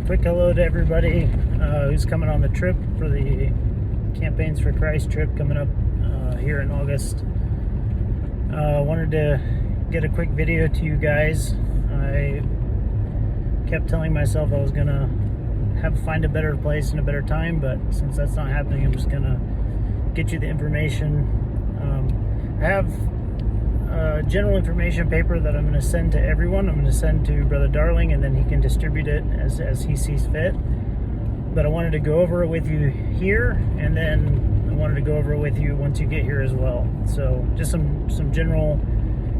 quick hello to everybody who's coming on the trip for the Campaigns for Christ trip coming up here in August. Wanted to get a quick video to you guys. I kept telling myself I was gonna find a better place and a better time, but since that's not happening, I'm just gonna get you the information. I have general information paper that I'm going to send to everyone. I'm going to send to Brother Darling, and then he can distribute it as he sees fit. But I wanted to go over it with you here, and then I wanted to go over it with you once you get here as well. So just some general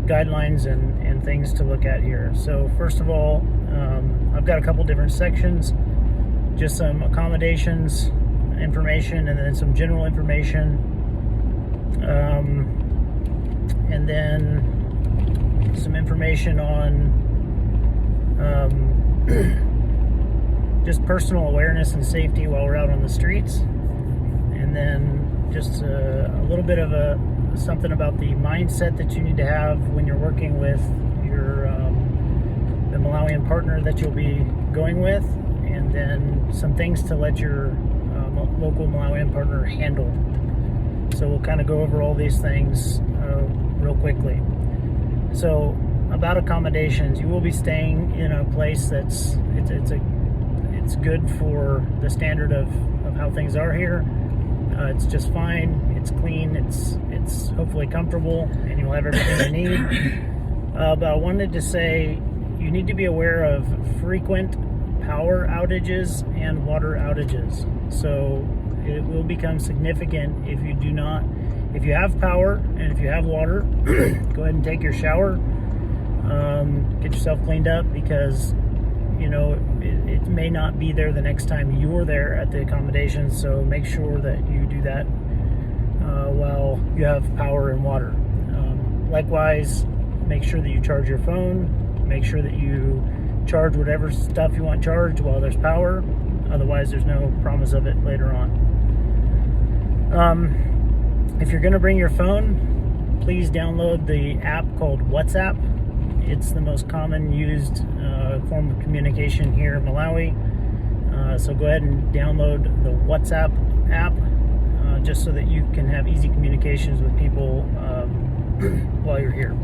guidelines and things to look at here. So first of all, I've got a couple different sections, just some accommodations information, and then some general information, and then some information on just personal awareness and safety while we're out on the streets, and then just a little bit of something about the mindset that you need to have when you're working with your the Malawian partner that you'll be going with, and then some things to let your local Malawian partner handle. So we'll kind of go over all these things real quickly. So about accommodations, you will be staying in a place that's it's good for the standard of how things are here. It's just fine. It's clean. It's hopefully comfortable, and you'll have everything you need. But I wanted to say you need to be aware of frequent power outages and water outages. So it will become significant if you have power and if you have water. Go ahead and take your shower, get yourself cleaned up, because it may not be there the next time you're there at the accommodations. So make sure that you do that while you have power and water. Likewise, make sure that you charge your phone. Make sure that you charge whatever stuff you want charged while there's power. Otherwise, there's no promise of it later on. If you're going to bring your phone, please download the app called WhatsApp. It's the most common used form of communication here in Malawi. So go ahead and download the WhatsApp app just so that you can have easy communications with people while you're here.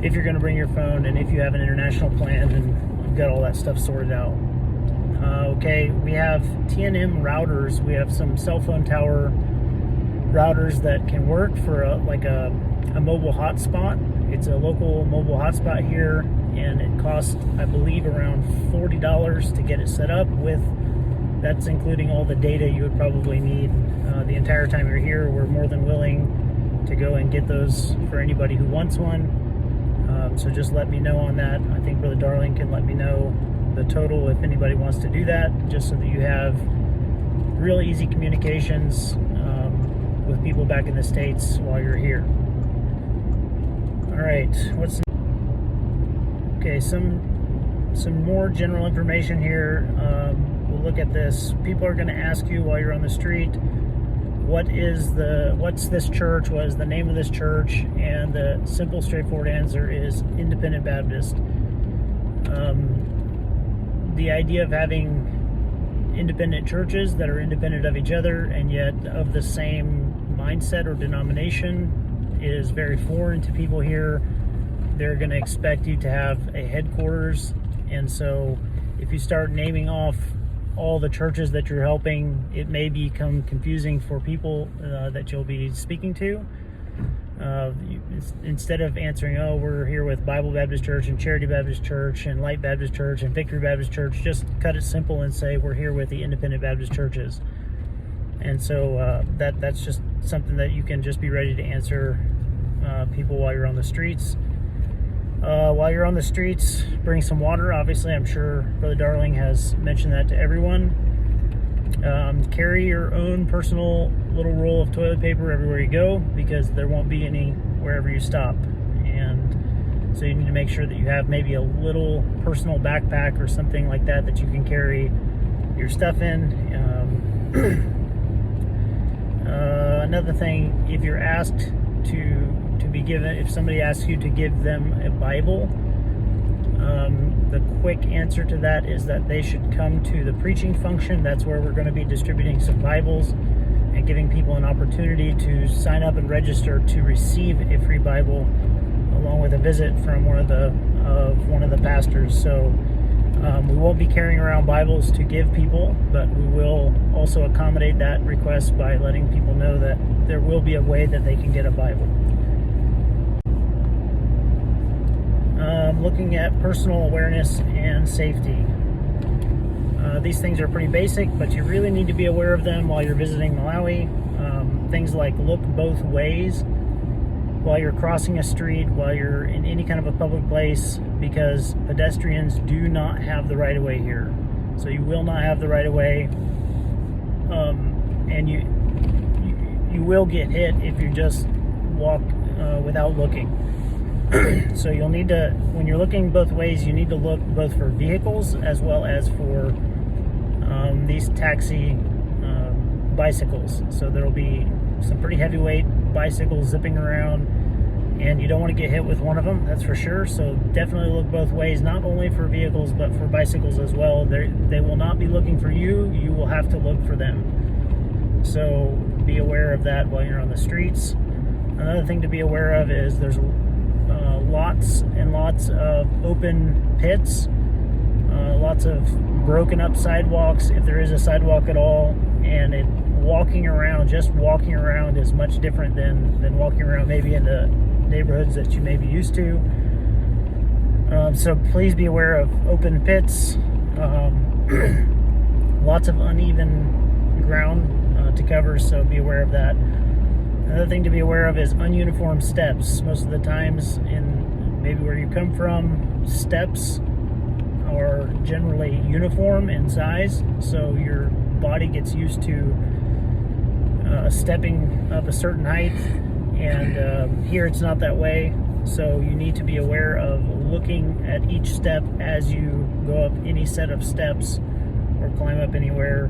If you're going to bring your phone, and if you have an international plan and you've got all that stuff sorted out. Okay, we have TNM routers. We have some cell phone tower routers that can work for a mobile hotspot. It's a local mobile hotspot here, and it costs, I believe, around $40 to get it set up. That's including all the data you would probably need the entire time you're here. We're more than willing to go and get those for anybody who wants one. So just let me know on that. I think Brother Darling can let me know the total if anybody wants to do that, just so that you have really easy communications with people back in the States while you're here. All right, okay, some more general information here. We'll look at this. People are going to ask you while you're on the street, what's this church? What is the name of this church? And the simple, straightforward answer is Independent Baptist. The idea of having independent churches that are independent of each other and yet of the same mindset or denomination is very foreign to people here. They're going to expect you to have a headquarters, and so if you start naming off all the churches that you're helping, it may become confusing for people that you'll be speaking to. Instead of answering, oh, we're here with Bible Baptist Church and Charity Baptist Church and Light Baptist Church and Victory Baptist Church, just cut it simple and say we're here with the Independent Baptist Churches. And so that's just something that you can just be ready to answer people while you're on the streets. While you're on the streets, bring some water. Obviously, I'm sure Brother Darling has mentioned that to everyone. Carry your own personal little roll of toilet paper everywhere you go, because there won't be any wherever you stop. And so you need to make sure that you have maybe a little personal backpack or something like that that you can carry your stuff in. Another thing, if you're asked to be given, if somebody asks you to give them a Bible, the quick answer to that is that they should come to the preaching function. That's where we're going to be distributing some Bibles and giving people an opportunity to sign up and register to receive a free Bible, along with a visit from one of the pastors. So we won't be carrying around Bibles to give people, but we will also accommodate that request by letting people know that there will be a way that they can get a Bible. Looking at personal awareness and safety. These things are pretty basic, but you really need to be aware of them while you're visiting Malawi. Things like look both ways while you're crossing a street, while you're in any kind of a public place, because pedestrians do not have the right of way here. So you will not have the right of way, and you will get hit if you just walk without looking. So you'll need to, when you're looking both ways, you need to look both for vehicles as well as for these taxi bicycles. So there'll be some pretty heavyweight bicycles zipping around, and you don't want to get hit with one of them, that's for sure. So definitely look both ways, not only for vehicles but for bicycles as well. They will not be looking for you, you will have to look for them. So be aware of that while you're on the streets. Another thing to be aware of is there's lots and lots of open pits, lots of broken up sidewalks, if there is a sidewalk at all, and just walking around is much different than walking around maybe in the neighborhoods that you may be used to. So please be aware of open pits, lots of uneven ground to cover, so be aware of that. Another thing to be aware of is ununiform steps. Most of the times, in maybe where you come from, steps are generally uniform in size, so your body gets used to stepping up a certain height, and here it's not that way. So you need to be aware of looking at each step as you go up any set of steps or climb up anywhere.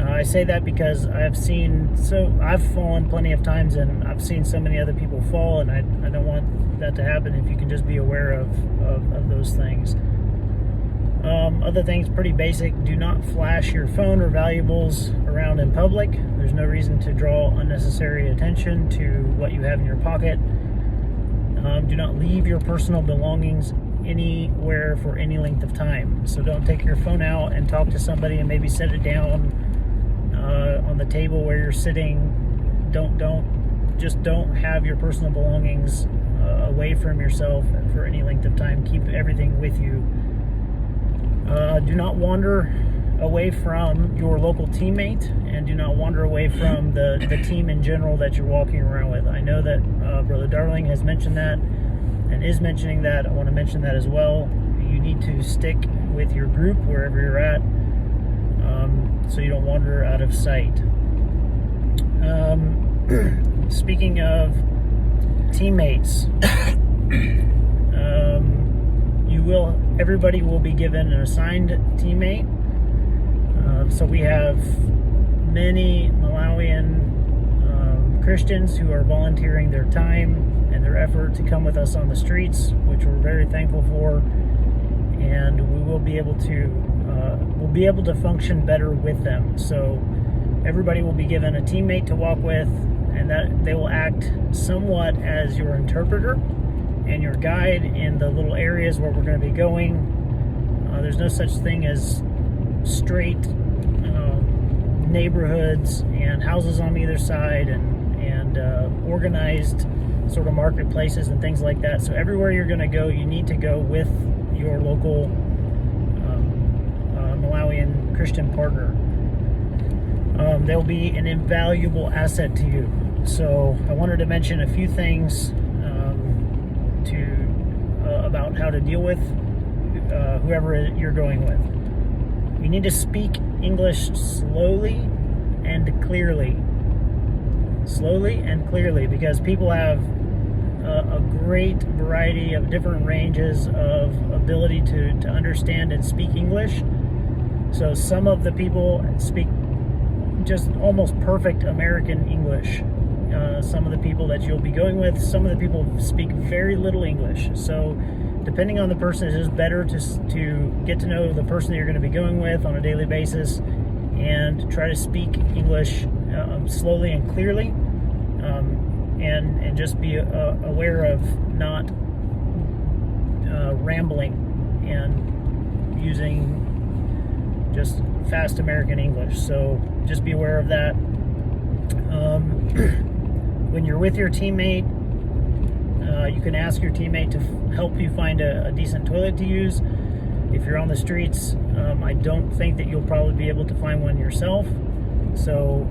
I say that because I've fallen plenty of times, and I've seen so many other people fall, and I don't want that to happen. If you can just be aware of those things. Other things, pretty basic: do not flash your phone or valuables around in public. There's no reason to draw unnecessary attention to what you have in your pocket. Do not leave your personal belongings anywhere for any length of time. So don't take your phone out and talk to somebody and maybe set it down on the table where you're sitting. Don't have your personal belongings away from yourself for any length of time. Keep everything with you. Do not wander away from your local teammate, and do not wander away from the team in general that you're walking around with. I know that Brother Darling has mentioned that and is mentioning that. I want to mention that as well. You need to stick with your group wherever you're at, so you don't wander out of sight. Speaking of teammates, everybody will be given an assigned teammate. So we have many Malawian Christians who are volunteering their time and their effort to come with us on the streets, which we're very thankful for, and we will be able to function better with them. So everybody will be given a teammate to walk with, and that they will act somewhat as your interpreter and your guide in the little areas where we're going to be going. There's no such thing as straight neighborhoods and houses on either side, and organized sort of marketplaces and things like that. So everywhere you're going to go, you need to go with your local Malawian Christian partner. They'll be an invaluable asset to you. So I wanted to mention a few things about how to deal with whoever you're going with. You need to speak English slowly and clearly. Slowly and clearly, because people have a great variety of different ranges of ability to understand and speak English. So some of the people speak just almost perfect American English. Some of the people that you'll be going with, some of the people speak very little English. So depending on the person, it's just better to get to know the person that you're going to be going with on a daily basis and try to speak English slowly and clearly, and just be aware of not rambling and using just fast American English. So just be aware of that. When you're with your teammate, you can ask your teammate to help you find a decent toilet to use. If you're on the streets, I don't think that you'll probably be able to find one yourself. So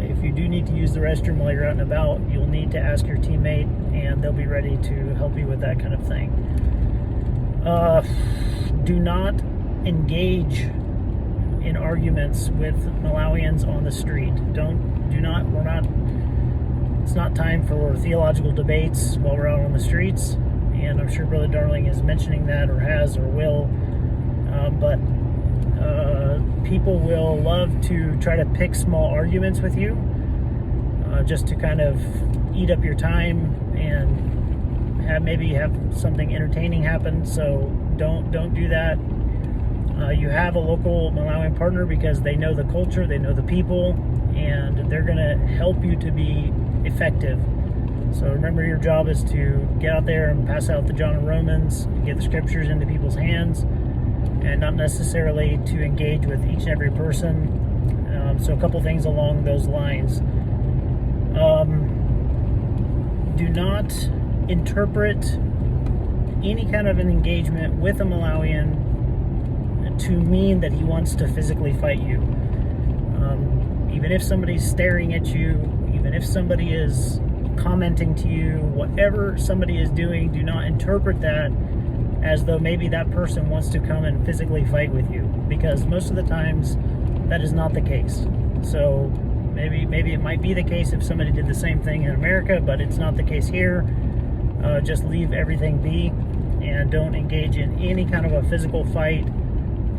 if you do need to use the restroom while you're out and about, you'll need to ask your teammate, and they'll be ready to help you with that kind of thing. Do not engage in arguments with Malawians on the street. It's not time for theological debates while we're out on the streets, and I'm sure Brother Darling is mentioning that, or has, or will. But people will love to try to pick small arguments with you, just to kind of eat up your time and maybe have something entertaining happen. So don't do that. You have a local Malawian partner because they know the culture, they know the people, and they're going to help you to be effective. So remember, your job is to get out there and pass out the John and Romans, get the scriptures into people's hands, and not necessarily to engage with each and every person. So a couple things along those lines. Do not interpret any kind of an engagement with a Malawian to mean that he wants to physically fight you. Even if somebody's staring at you, even if somebody is commenting to you, whatever somebody is doing, do not interpret that as though maybe that person wants to come and physically fight with you, because most of the times that is not the case. So maybe it might be the case if somebody did the same thing in America, but it's not the case here. Just leave everything be and don't engage in any kind of a physical fight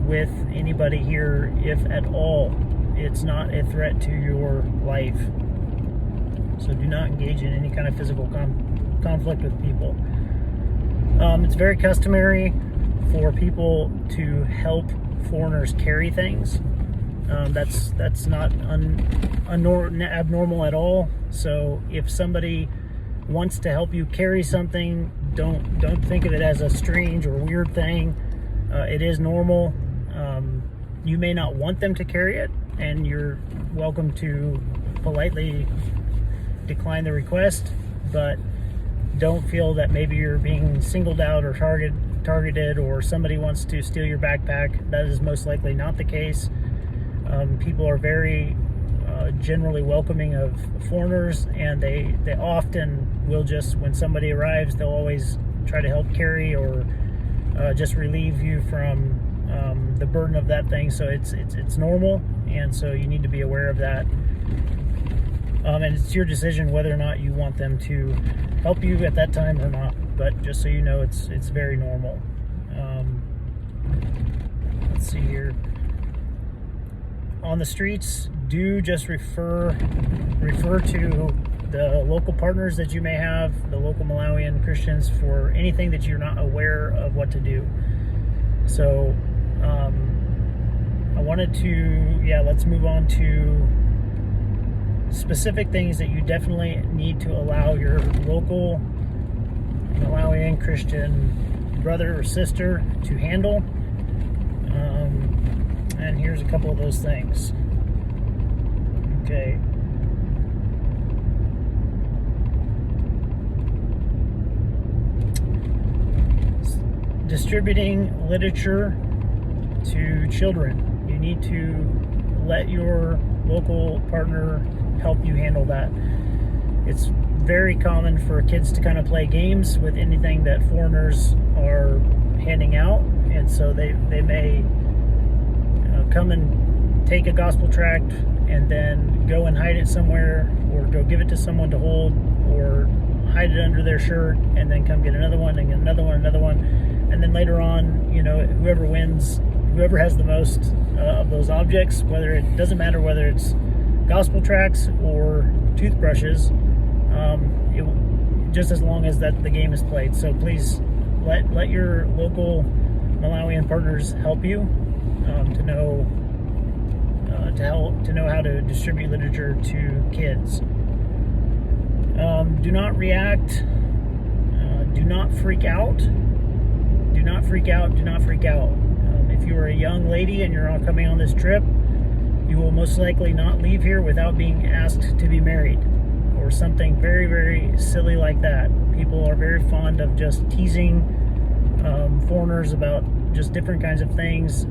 with anybody here, if at all it's not a threat to your life. So do not engage in any kind of physical conflict with people. It's very customary for people to help foreigners carry things. That's not abnormal at all. So if somebody wants to help you carry something, don't think of it as a strange or weird thing. It is normal. You may not want them to carry it, and you're welcome to politely decline the request, but don't feel that maybe you're being singled out or targeted, or somebody wants to steal your backpack. That is most likely not the case. People are very generally welcoming of foreigners, and they often will just, when somebody arrives, they'll always try to help carry or just relieve you from the burden of that thing. So it's normal, and so you need to be aware of that. And it's your decision whether or not you want them to help you at that time or not. But just so you know, it's very normal. Let's see here. On the streets, do just refer to the local partners that you may have, the local Malawian Christians, for anything that you're not aware of what to do. So I wanted to, let's move on to specific things that you definitely need to allow your local Malawian Christian brother or sister to handle. And here's a couple of those things. Okay. Distributing literature to children. You need to let your local partner help you handle that. It's very common for kids to kind of play games with anything that foreigners are handing out, and so they may come and take a gospel tract and then go and hide it somewhere, or go give it to someone to hold, or hide it under their shirt and then come get another one and get another one, and then later on, whoever wins, whoever has the most of those objects, it doesn't matter whether it's gospel tracts or toothbrushes, just as long as that the game is played. So please let your local Malawian partners help you to know how to distribute literature to kids. Do not react. Do not freak out. Do not freak out. Do not freak out. If you are a young lady and you're coming on this trip, you will most likely not leave here without being asked to be married, or something very, very silly like that. People are very fond of just teasing foreigners about just different kinds of things.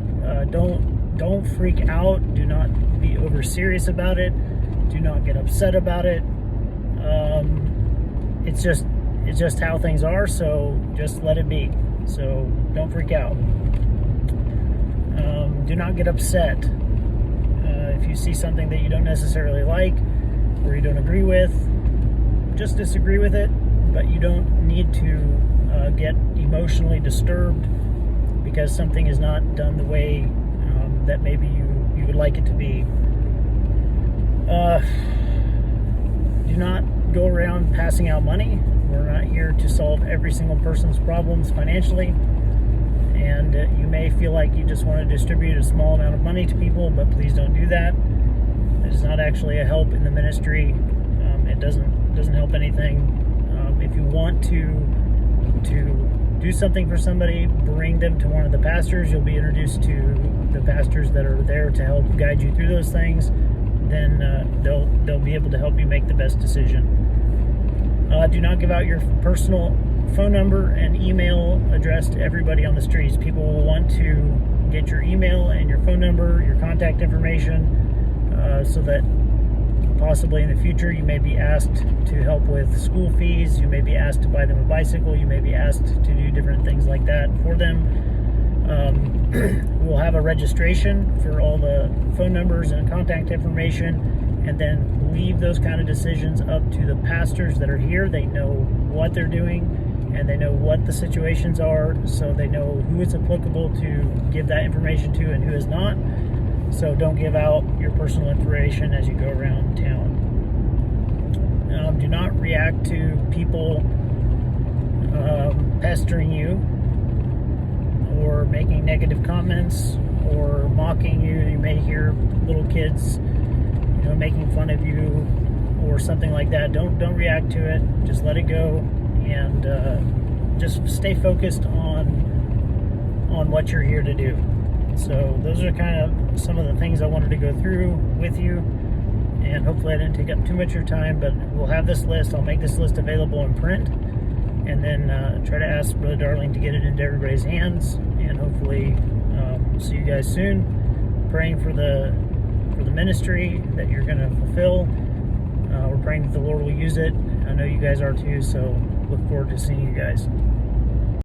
Don't freak out. Do not be over serious about it. Do not get upset about it. It's just how things are. So just let it be. So don't freak out. Do not get upset if you see something that you don't necessarily like or you don't agree with. Just disagree with it, but you don't need to get emotionally disturbed because something is not done the way that maybe you would like it to be. Do not go around passing out money. We're not here to solve every single person's problems financially, and you may feel like you just want to distribute a small amount of money to people, but please don't do that. It is not actually a help in the ministry. It doesn't help anything. If you want to do something for somebody, bring them to one of the pastors. You'll be introduced to the pastors that are there to help guide you through those things. Then they'll be able to help you make the best decision. Do not give out your personal phone number and email address to everybody on the streets. People will want to get your email and your phone number, your contact information, so that possibly in the future you may be asked to help with school fees. You may be asked to buy them a bicycle. You may be asked to do different things like that for them. We'll have a registration for all the phone numbers and contact information, and then leave those kind of decisions up to the pastors that are here. They know what they're doing and they know what the situations are, so they know who it's applicable to give that information to and who is not. So don't give out your personal information as you go around town. Do not react to people pestering you or making negative comments or mocking you. You may hear little kids, making fun of you or something like that. Don't react to it. Just let it go, and just stay focused on what you're here to do. So those are kind of some of the things I wanted to go through with you, and hopefully I didn't take up too much of your time, but we'll have this list. I'll make this list available in print, and then try to ask Brother Darling to get it into everybody's hands, and hopefully see you guys soon. Praying for the ministry that you're going to fulfill. We're praying that the Lord will use it. I know you guys are too, so look forward to seeing you guys.